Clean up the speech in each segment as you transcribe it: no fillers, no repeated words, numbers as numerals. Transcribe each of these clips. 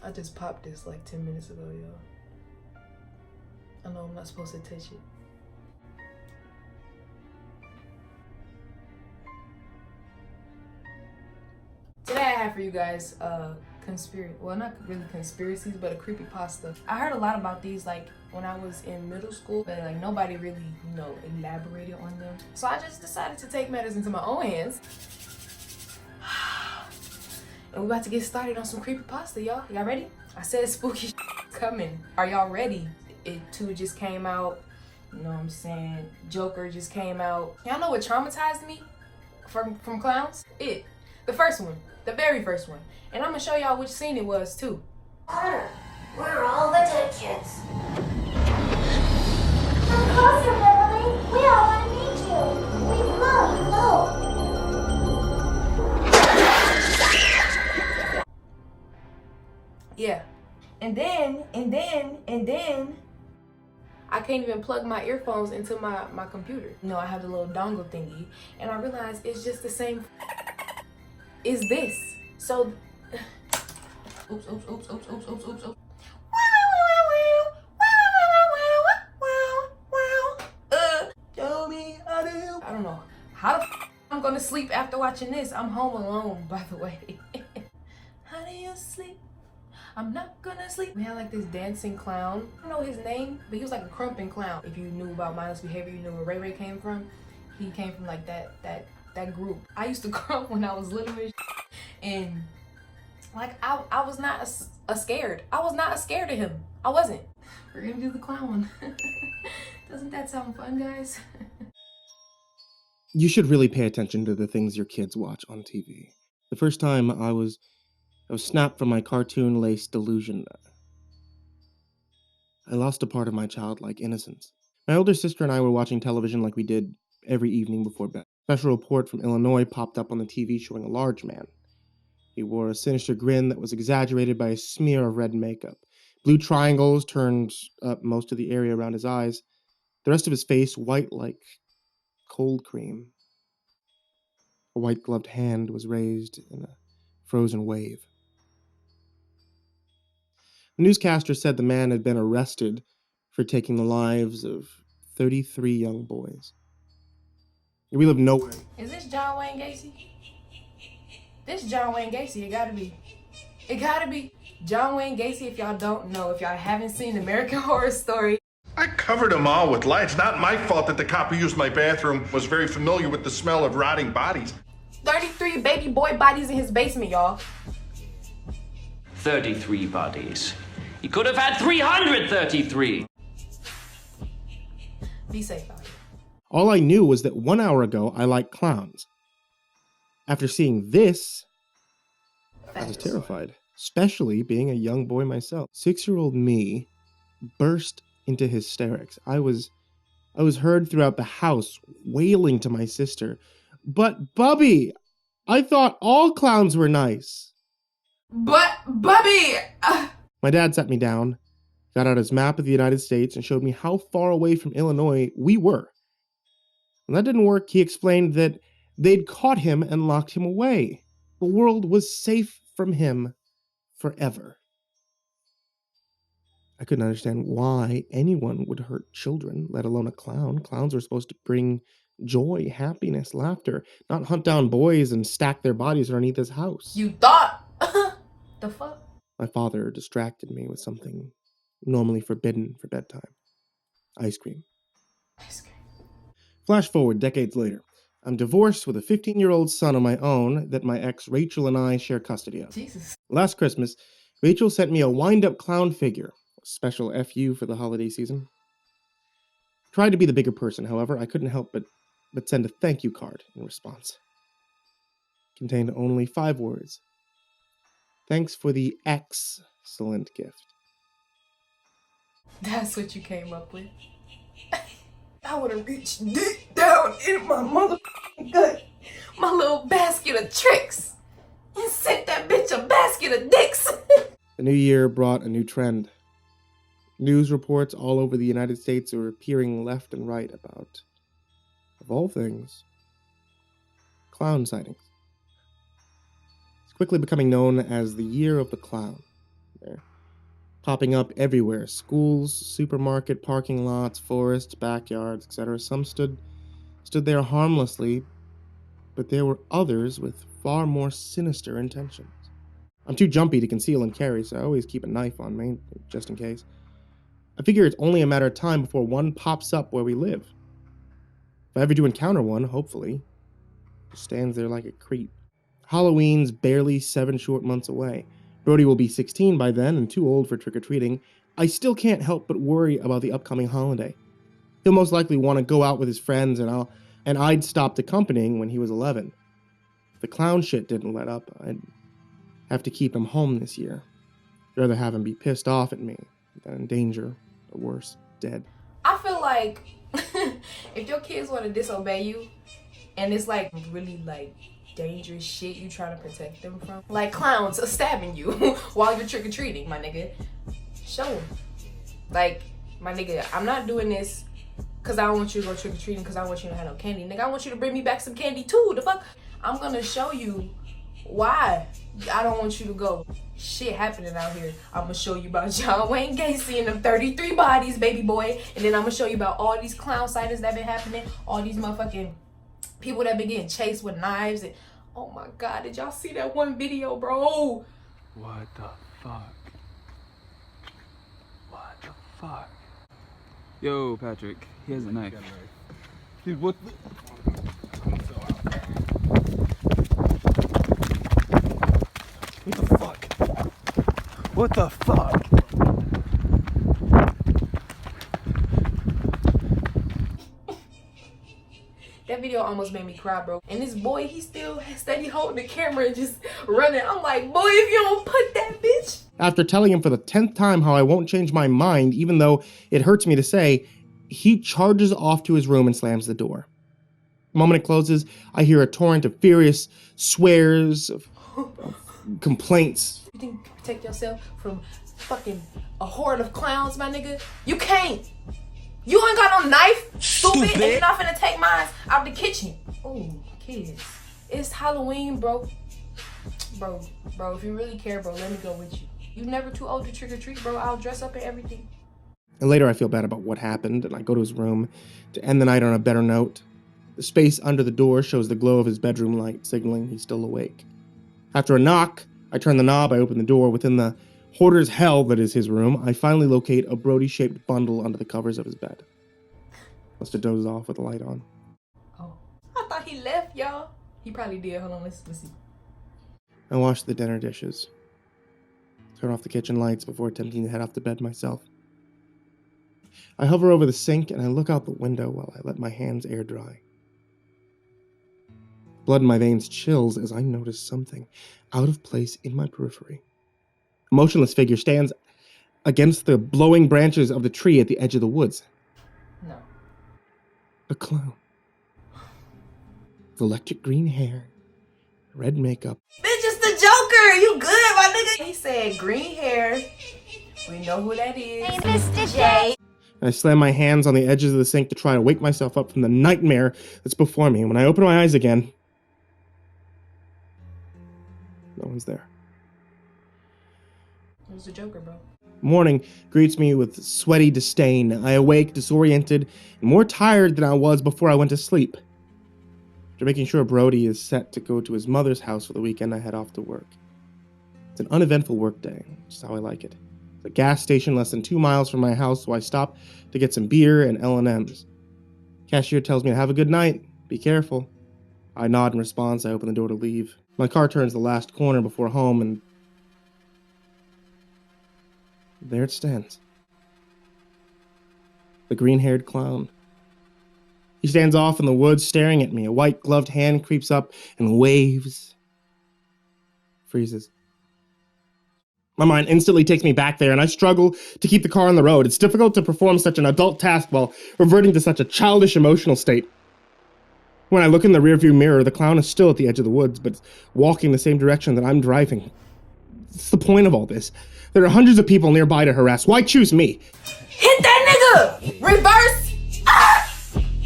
I just popped this like 10 minutes ago, y'all. I know I'm not supposed to touch it. Today I have for you guys well, not really conspiracies, but a creepypasta. I heard a lot about these like when I was in middle school, but like nobody really, elaborated on them. So I just decided to take matters into my own hands. And we're about to get started on some creepypasta, y'all. Y'all ready? I said spooky coming. Are y'all ready? It 2 just came out. You know what I'm saying? Joker just came out. Y'all know what traumatized me from clowns? It. The first one. The very first one. And I'm gonna show y'all which scene it was too. Carter, where are all the dead kids? Come closer, Beverly. We all want to meet you. We love you. Yeah. And then, I can't even plug my earphones into my computer. I have the little dongle thingy, and I realized it's just the same is this. So, oops. Tell me how do you? I don't know how the I'm gonna sleep after watching this. I'm home alone, by the way. How do you sleep? I'm not gonna sleep. We had like this dancing clown. I don't know his name, but he was like a crumping clown. If you knew about mindless behavior, you knew where Ray Ray came from. He came from like that group. I used to crump when I was little, and like I was not scared. I was not scared of him. I wasn't. We're gonna do the clown. Doesn't that sound fun, guys? You should really pay attention to the things your kids watch on TV. The first time I was snapped from my cartoon-laced delusion. I lost a part of my childlike innocence. My older sister and I were watching television like we did every evening before bed. A special report from Illinois popped up on the TV showing a large man. He wore a sinister grin that was exaggerated by a smear of red makeup. Blue triangles turned up most of the area around his eyes. The rest of his face white like cold cream. A white-gloved hand was raised in a frozen wave. The newscaster said the man had been arrested for taking the lives of 33 young boys. We live nowhere. Is this John Wayne Gacy? This John Wayne Gacy, it gotta be. It gotta be John Wayne Gacy. If y'all don't know, if y'all haven't seen American Horror Story. I covered them all with lights. Not my fault that the cop who used my bathroom was very familiar with the smell of rotting bodies. 33 baby boy bodies in his basement, y'all. 33 bodies. He could have had 333. Be safe out here. All I knew was that 1 hour ago I liked clowns. After seeing this, I was terrified, especially being a young boy myself. 6-year-old me burst into hysterics. I was heard throughout the house wailing to my sister, "But Bubby, I thought all clowns were nice." But Bubby! My dad sat me down, got out his map of the United States, and showed me how far away from Illinois we were. When that didn't work, he explained that they'd caught him and locked him away. The world was safe from him forever. I couldn't understand why anyone would hurt children, let alone a clown. Clowns are supposed to bring joy, happiness, laughter, not hunt down boys and stack their bodies underneath his house. You thought? The fuck? My father distracted me with something normally forbidden for bedtime. Ice cream. Ice cream. Flash forward decades later. I'm divorced with a 15-year-old son of my own that my ex Rachel and I share custody of. Jesus. Last Christmas, Rachel sent me a wind-up clown figure. Special FU for the holiday season. Tried to be the bigger person, however, I couldn't help but send a thank you card in response. Contained only 5 words. Thanks for the excellent gift. That's what you came up with? I would have reached deep down in my motherfucking gut, my little basket of tricks, and sent that bitch a basket of dicks. The new year brought a new trend. News reports all over the United States are appearing left and right about, of all things, clown sightings. It's quickly becoming known as the Year of the Clown. They're popping up everywhere. Schools, supermarket, parking lots, forests, backyards, etc. Some stood there harmlessly, but there were others with far more sinister intentions. I'm too jumpy to conceal and carry, so I always keep a knife on me, just in case. I figure it's only a matter of time before one pops up where we live. If I ever do encounter one, hopefully, it stands there like a creep. Halloween's barely 7 short months away. Brody will be 16 by then and too old for trick-or-treating. I still can't help but worry about the upcoming holiday. He'll most likely want to go out with his friends, and I'd stopped accompanying when he was 11. If the clown shit didn't let up, I'd have to keep him home this year. I'd rather have him be pissed off at me than in danger, or worse, dead. I feel like if your kids want to disobey you, and it's like really like dangerous shit you trying to protect them from, like clowns stabbing you while you're trick-or-treating, my nigga, show them. Like, my nigga, I'm not doing this because I don't want you to go trick-or-treating because I want you to have no candy. Nigga, I want you to bring me back some candy too. The fuck? I'm gonna show you why I don't want you to go. Shit happening out here. I'm gonna show you about John Wayne Gacy and them 33 bodies, baby boy. And then I'm gonna show you about all these clown sightings that been happening. All these motherfucking people that been getting chased with knives. And oh my God, did y'all see that one video, bro? What the fuck? What the fuck? Yo, Patrick, he has a knife. Dude, what the... What the fuck? What the fuck? That video almost made me cry, bro. And this boy, he still steady holding the camera and just running. I'm like, boy, if you don't put that bitch. After telling him for the 10th time how I won't change my mind, even though it hurts me to say, he charges off to his room and slams the door. The moment it closes, I hear a torrent of furious swears, of complaints. You think you can protect yourself from fucking a horde of clowns, my nigga? You can't. You ain't got no knife, stupid, and you're not finna take mine out the kitchen. Oh, kids. It's Halloween, bro. Bro, if you really care, bro, let me go with you. You never too old to trick-or-treat, bro. I'll dress up and everything. And later I feel bad about what happened, and I go to his room to end the night on a better note. The space under the door shows the glow of his bedroom light, signaling he's still awake. After a knock, I turn the knob, I open the door. Within the hoarder's hell that is his room, I finally locate a Brody-shaped bundle under the covers of his bed. Must have dozed off with the light on. Oh, I thought he left, y'all. He probably did. Hold on, let's see. I wash the dinner dishes. Turn off the kitchen lights before attempting to head off to bed myself. I hover over the sink and I look out the window while I let my hands air dry. Blood in my veins chills as I notice something out of place in my periphery. A motionless figure stands against the blowing branches of the tree at the edge of the woods. No. A clown. With electric green hair, red makeup. Bitch, it's the Joker. You good, my nigga? He said green hair. We know who that is. Hey, Mr. J. I slam my hands on the edges of the sink to try to wake myself up from the nightmare that's before me. When I open my eyes again, no one's there. It was the Joker, bro. Morning greets me with sweaty disdain. I awake, disoriented, and more tired than I was before I went to sleep. After making sure Brody is set to go to his mother's house for the weekend, I head off to work. It's an uneventful work day, which is how I like it. There's a gas station less than 2 miles from my house, so I stop to get some beer and L&Ms. Cashier tells me to have a good night. Be careful. I nod in response. I open the door to leave. My car turns the last corner before home, and there it stands. The green-haired clown. He stands off in the woods staring at me. A white-gloved hand creeps up and waves. Freezes. My mind instantly takes me back there, and I struggle to keep the car on the road. It's difficult to perform such an adult task while reverting to such a childish emotional state. When I look in the rearview mirror, the clown is still at the edge of the woods, but walking the same direction that I'm driving. What's the point of all this? There are hundreds of people nearby to harass. Why choose me? Hit that nigga! Reverse! Ah!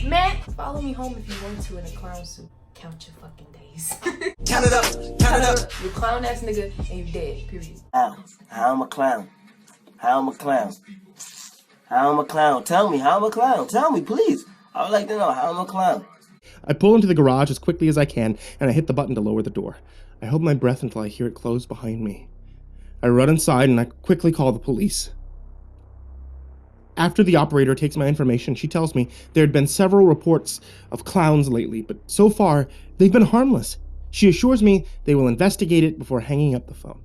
Man, follow me home if you want to in a clown suit. count your fucking days. Count it up, count it up. You clown ass nigga and you dead, period. How I'm a clown? How I'm a clown? How I'm a clown? Tell me, how I'm a clown? Tell me, please. I would like to know how I'm a clown. I pull into the garage as quickly as I can, and I hit the button to lower the door. I hold my breath until I hear it close behind me. I run inside and I quickly call the police. After the operator takes my information, she tells me there had been several reports of clowns lately, but so far, they've been harmless. She assures me they will investigate it before hanging up the phone.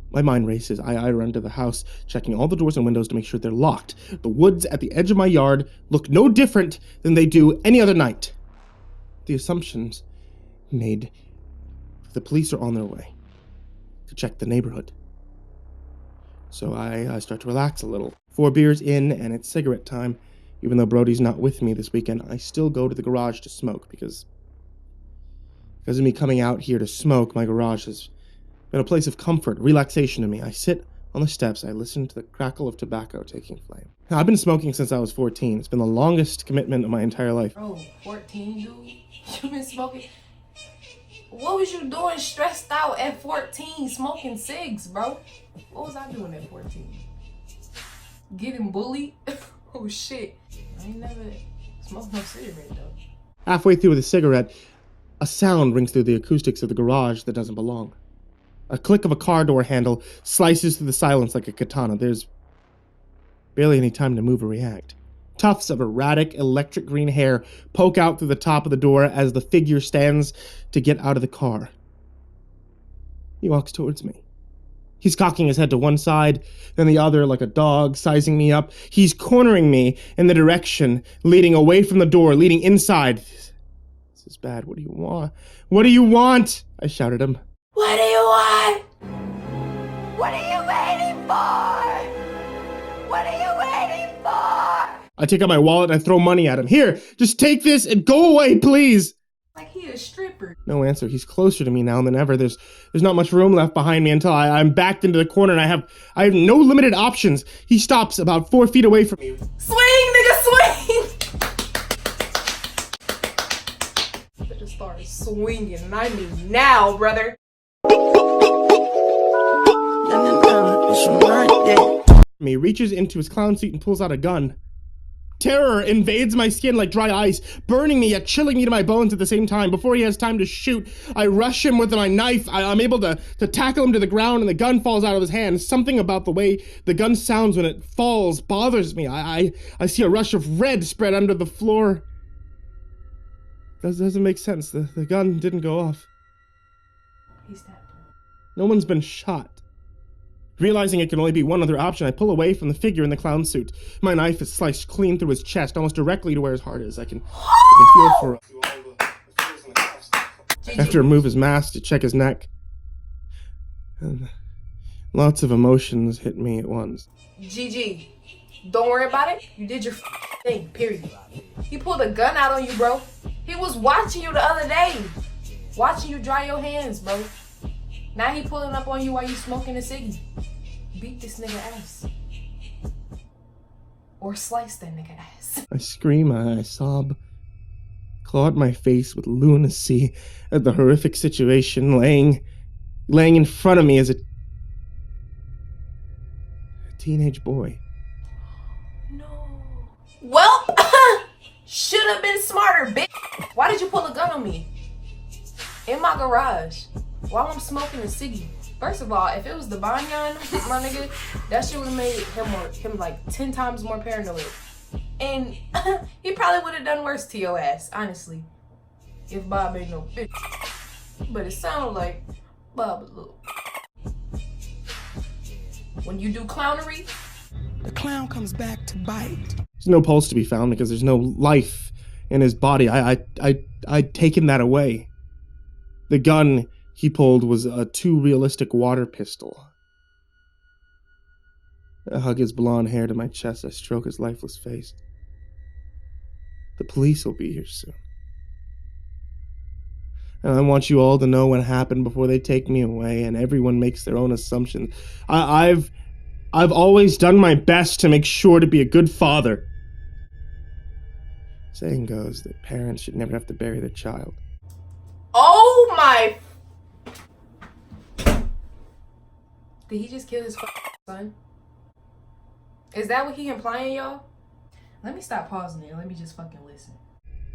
My mind races. I run to the house, checking all the doors and windows to make sure they're locked. The woods at the edge of my yard look no different than they do any other night. The assumptions made, the police are on their way to check the neighborhood. So I start to relax a little. 4 beers in, and it's cigarette time. Even though Brody's not with me this weekend, I still go to the garage to smoke because of me coming out here to smoke, my garage has been a place of comfort, relaxation to me. I sit on the steps, I listen to the crackle of tobacco taking flame. Now, I've been smoking since I was 14. It's been the longest commitment of my entire life. Bro, 14, dude? You been smoking? What was you doing stressed out at 14 smoking cigs, bro? What was I doing at 14? Getting bullied? Oh shit. I ain't never smoked no cigarette though. Halfway through with a cigarette, a sound rings through the acoustics of the garage that doesn't belong. A click of a car door handle slices through the silence like a katana. There's barely any time to move or react. Tufts of erratic electric green hair poke out through the top of the door as the figure stands to get out of the car. He walks towards me. He's cocking his head to one side, then the other like a dog, sizing me up. He's cornering me in the direction, leading away from the door, leading inside. This is bad. What do you want? What do you want? I shouted at him. What do you want? What are you waiting for? What are you waiting for? I take out my wallet and I throw money at him. Here, just take this and go away, please. Like he a stripper. No answer. He's closer to me now than ever. There's not much room left behind me until I'm backed into the corner and I have no limited options. He stops about 4 feet away from me. Swing, nigga, swing! Better start swinging, and I mean now, brother. He reaches into his clown suit and pulls out a gun. Terror invades my skin like dry ice, burning me yet chilling me to my bones at the same time. Before he has time to shoot, I rush him with my knife. I'm able to tackle him to the ground and the gun falls out of his hand. Something about the way the gun sounds when it falls bothers me. I see a rush of red spread under the floor. Doesn't make sense. The gun didn't go off. He's dead. No one's been shot. Realizing it can only be one other option, I pull away from the figure in the clown suit. My knife is sliced clean through his chest, almost directly to where his heart is. I can feel for After I remove his mask to check his neck, and lots of emotions hit me at once. GG. Don't worry about it. You did your thing, period. He pulled a gun out on you, bro. He was watching you the other day. Watching you dry your hands, bro. Now he pulling up on you while you smoking a ciggy. Beat this nigga ass. Or slice that nigga ass. I scream, I sob, claw at my face with lunacy at the horrific situation laying in front of me as a teenage boy. No. Well, should have been smarter, bitch. Why did you pull a gun on me? In my garage. While I'm smoking a ciggy. First of all, if it was the Banyan, my nigga, that shit would have made him like 10 times more paranoid. And he probably would have done worse to your ass, honestly. If Bob ain't no bitch. But it sounded like Bob was a little. When you do clownery, the clown comes back to bite. There's no pulse to be found because there's no life in his body. I'd taken that away. The gun he pulled was a too realistic water pistol. I hug his blonde hair to my chest. I stroke his lifeless face. The police will be here soon. And I want you all to know what happened before they take me away, and everyone makes their own assumptions. I've always done my best to make sure to be a good father. Saying goes that parents should never have to bury their child. Oh my. Did he just kill his son? Is that what he implying, y'all? Let me stop pausing it. Let me just fucking listen.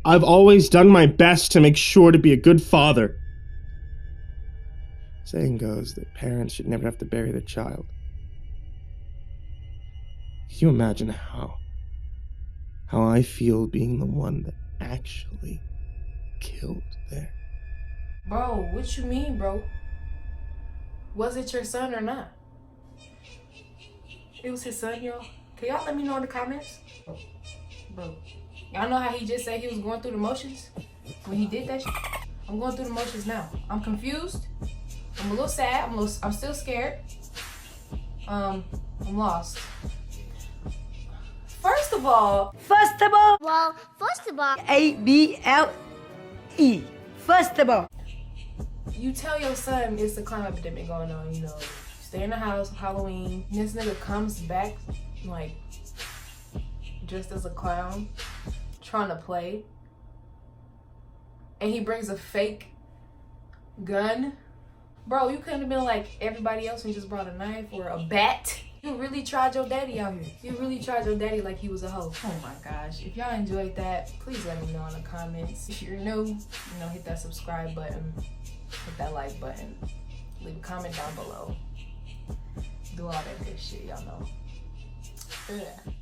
I've always done my best to make sure to be a good father. Saying goes that parents should never have to bury their child. Can you imagine how I feel being the one that actually killed there? Bro, what you mean, bro? Was it your son or not? It was his son, y'all. Can y'all let me know in the comments? Bro, y'all know how he just said he was going through the motions? When he did that shit? I'm going through the motions now. I'm confused. I'm a little sad. I'm still scared. I'm lost. First of all, A-B-L-E. First of all. you tell your son it's a crime epidemic going on, you know. Stay in the house, Halloween. This nigga comes back, like, dressed as a clown, trying to play. And he brings a fake gun. Bro, you couldn't have been like everybody else and just brought a knife or a bat. You really tried your daddy out here. You really tried your daddy like he was a hoe. Oh my gosh. If y'all enjoyed that, please let me know in the comments. If you're new, you know, hit that subscribe button, hit that like button, leave a comment down below. Do all that good shit, y'all know. Yeah.